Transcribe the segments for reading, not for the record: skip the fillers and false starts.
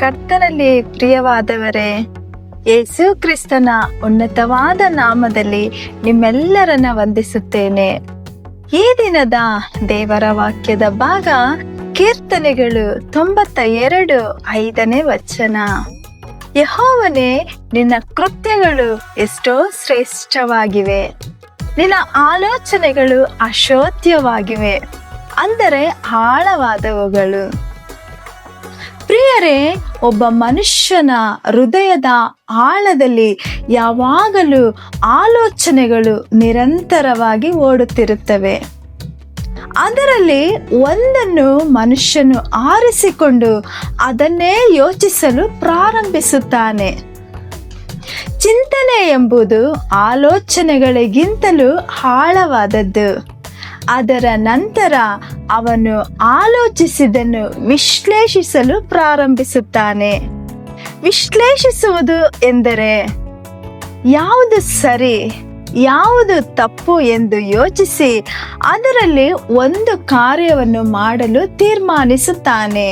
ಕರ್ತನಲ್ಲಿ ಪ್ರಿಯವಾದವರೇ, ಯೇಸು ಕ್ರಿಸ್ತನ ಉನ್ನತವಾದ ನಾಮದಲ್ಲಿ ನಿಮ್ಮೆಲ್ಲರನ್ನ ವಂದಿಸುತ್ತೇನೆ. ಈ ದಿನದ ದೇವರ ವಾಕ್ಯದ ಭಾಗ ಕೀರ್ತನೆಗಳು 92:5 ವಚನ. ಯೆಹೋವನೇ, ನಿನ್ನ ಕೃತ್ಯಗಳು ಎಷ್ಟೋ ಶ್ರೇಷ್ಠವಾಗಿವೆ, ನಿನ್ನ ಆಲೋಚನೆಗಳು ಅಶೋಧ್ಯವಾಗಿವೆ, ಅಂದರೆ ಆಳವಾದವುಗಳು. ಪ್ರಿಯರೇ, ಒಬ್ಬ ಮನುಷ್ಯನ ಹೃದಯದ ಆಳದಲ್ಲಿ ಯಾವಾಗಲೂ ಆಲೋಚನೆಗಳು ನಿರಂತರವಾಗಿ ಓಡುತ್ತಿರುತ್ತವೆ. ಅದರಲ್ಲಿ ಒಂದನ್ನು ಮನುಷ್ಯನು ಆರಿಸಿಕೊಂಡು ಅದನ್ನೇ ಯೋಚಿಸಲು ಪ್ರಾರಂಭಿಸುತ್ತಾನೆ. ಚಿಂತನೆ ಎಂಬುದು ಆಲೋಚನೆಗಳಿಗಿಂತಲೂ ಆಳವಾದದ್ದು. ಅದರ ನಂತರ ಅವನು ಆಲೋಚಿಸಿದನ್ನು ವಿಶ್ಲೇಷಿಸಲು ಪ್ರಾರಂಭಿಸುತ್ತಾನೆ. ವಿಶ್ಲೇಷಿಸುವುದು ಎಂದರೆ ಯಾವುದು ಸರಿ, ಯಾವುದು ತಪ್ಪು ಎಂದು ಯೋಚಿಸಿ ಅದರಲ್ಲಿ ಒಂದು ಕಾರ್ಯವನ್ನು ಮಾಡಲು ತೀರ್ಮಾನಿಸುತ್ತಾನೆ.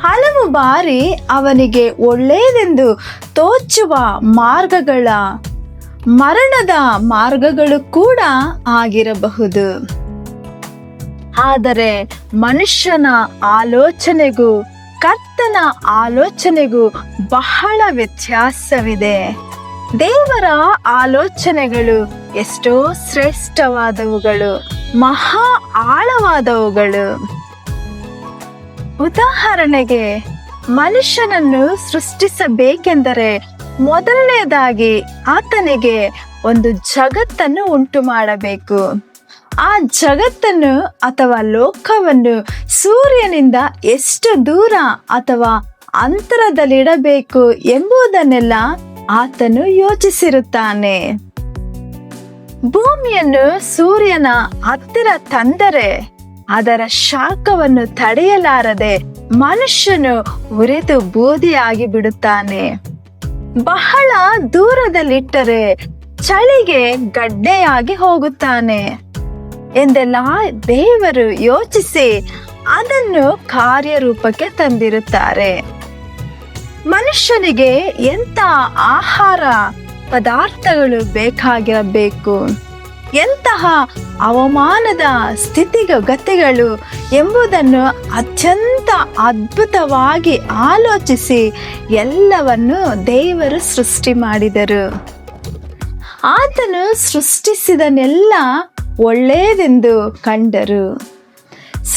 ಹಲವು ಬಾರಿ ಅವನಿಗೆ ಒಳ್ಳೆಯದೆಂದು ತೋಚುವ ಮಾರ್ಗಗಳ ಮರಣದ ಮಾರ್ಗಗಳು ಕೂಡ ಆಗಿರಬಹುದು. ಆದರೆ ಮನುಷ್ಯನ ಆಲೋಚನೆಗೂ ಕರ್ತನ ಆಲೋಚನೆಗೂ ಬಹಳ ವ್ಯತ್ಯಾಸವಿದೆ. ದೇವರ ಆಲೋಚನೆಗಳು ಎಷ್ಟೋ ಶ್ರೇಷ್ಠವಾದವುಗಳು, ಮಹಾ ಆಳವಾದವುಗಳು. ಉದಾಹರಣೆಗೆ, ಮನುಷ್ಯನನ್ನು ಸೃಷ್ಟಿಸಬೇಕೆಂದರೆ ಮೊದಲನೇದಾಗಿ ಆತನಿಗೆ ಒಂದು ಜಗತ್ತನ್ನು ಉಂಟು ಮಾಡಬೇಕು. ಆ ಜಗತ್ತನ್ನು ಅಥವಾ ಲೋಕವನ್ನು ಸೂರ್ಯನಿಂದ ಎಷ್ಟು ದೂರ ಅಥವಾ ಅಂತರದಲ್ಲಿಡಬೇಕು ಎಂಬುದನ್ನೆಲ್ಲ ಆತನು ಯೋಚಿಸಿರುತ್ತಾನೆ. ಭೂಮಿಯನ್ನು ಸೂರ್ಯನ ಹತ್ತಿರ ತಂದರೆ ಅದರ ಶಾಖವನ್ನು ತಡೆಯಲಾರದೆ ಮನುಷ್ಯನು ಉರಿದು ಬೂದಿಯಾಗಿ ಬಿಡುತ್ತಾನೆ. ಬಹಳ ದೂರದಲ್ಲಿಟ್ಟರೆ ಚಳಿಗೆ ಗಡ್ಡೆಯಾಗಿ ಹೋಗುತ್ತಾನೆ ಎಂದೆಲ್ಲ ದೇವರು ಯೋಚಿಸಿ ಅದನ್ನು ಕಾರ್ಯರೂಪಕ್ಕೆ ತಂದಿರುತ್ತಾರೆ. ಮನುಷ್ಯನಿಗೆ ಎಂಥ ಆಹಾರ ಪದಾರ್ಥಗಳು ಬೇಕಾಗಿರಬೇಕು, ಎಂತಹ ಹವಾಮಾನದ ಸ್ಥಿತಿಗತಿಗಳು ಎಂಬುದನ್ನು ಅತ್ಯಂತ ಅದ್ಭುತವಾಗಿ ಆಲೋಚಿಸಿ ಎಲ್ಲವನ್ನು ದೇವರು ಸೃಷ್ಟಿ ಮಾಡಿದರು. ಆತನು ಸೃಷ್ಟಿಸಿದನೆಲ್ಲ ಒಳ್ಳೆಯದೆಂದು ಕಂಡರು.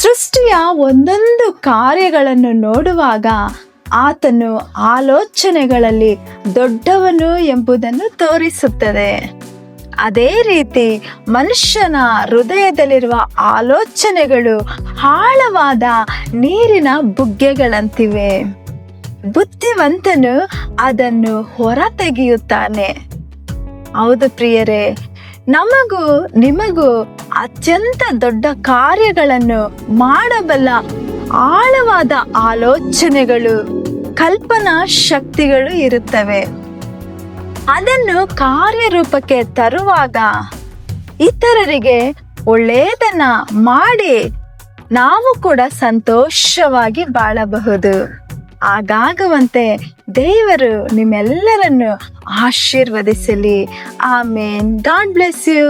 ಸೃಷ್ಟಿಯ ಒಂದೊಂದು ಕಾರ್ಯಗಳನ್ನು ನೋಡುವಾಗ ಆತನು ಆಲೋಚನೆಗಳಲ್ಲಿ ದೊಡ್ಡವನು ಎಂಬುದನ್ನು ತೋರಿಸುತ್ತದೆ. ಅದೇ ರೀತಿ ಮನುಷ್ಯನ ಹೃದಯದಲ್ಲಿರುವ ಆಲೋಚನೆಗಳು ಆಳವಾದ ನೀರಿನ ಬುಗ್ಗೆಗಳಂತಿವೆ. ಬುದ್ಧಿವಂತನು ಅದನ್ನು ಹೊರ ತೆಗೆಯುತ್ತಾನೆ. ಹೌದು ಪ್ರಿಯರೇ, ನಮಗೂ ನಿಮಗೂ ಅತ್ಯಂತ ದೊಡ್ಡ ಕಾರ್ಯಗಳನ್ನು ಮಾಡಬಲ್ಲ ಆಳವಾದ ಆಲೋಚನೆಗಳು, ಕಲ್ಪನಾ ಶಕ್ತಿಗಳು ಇರುತ್ತವೆ. ಅದನ್ನು ಕಾರ್ಯರೂಪಕ್ಕೆ ತರುವಾಗ ಇತರರಿಗೆ ಒಳ್ಳೆಯದನ್ನ ಮಾಡಿ ನಾವು ಕೂಡ ಸಂತೋಷವಾಗಿ ಬಾಳಬಹುದು. ಹಾಗಾಗುವಂತೆ ದೇವರು ನಿಮ್ಮೆಲ್ಲರನ್ನು ಆಶೀರ್ವದಿಸಲಿ. ಆಮೇನ್. God bless you.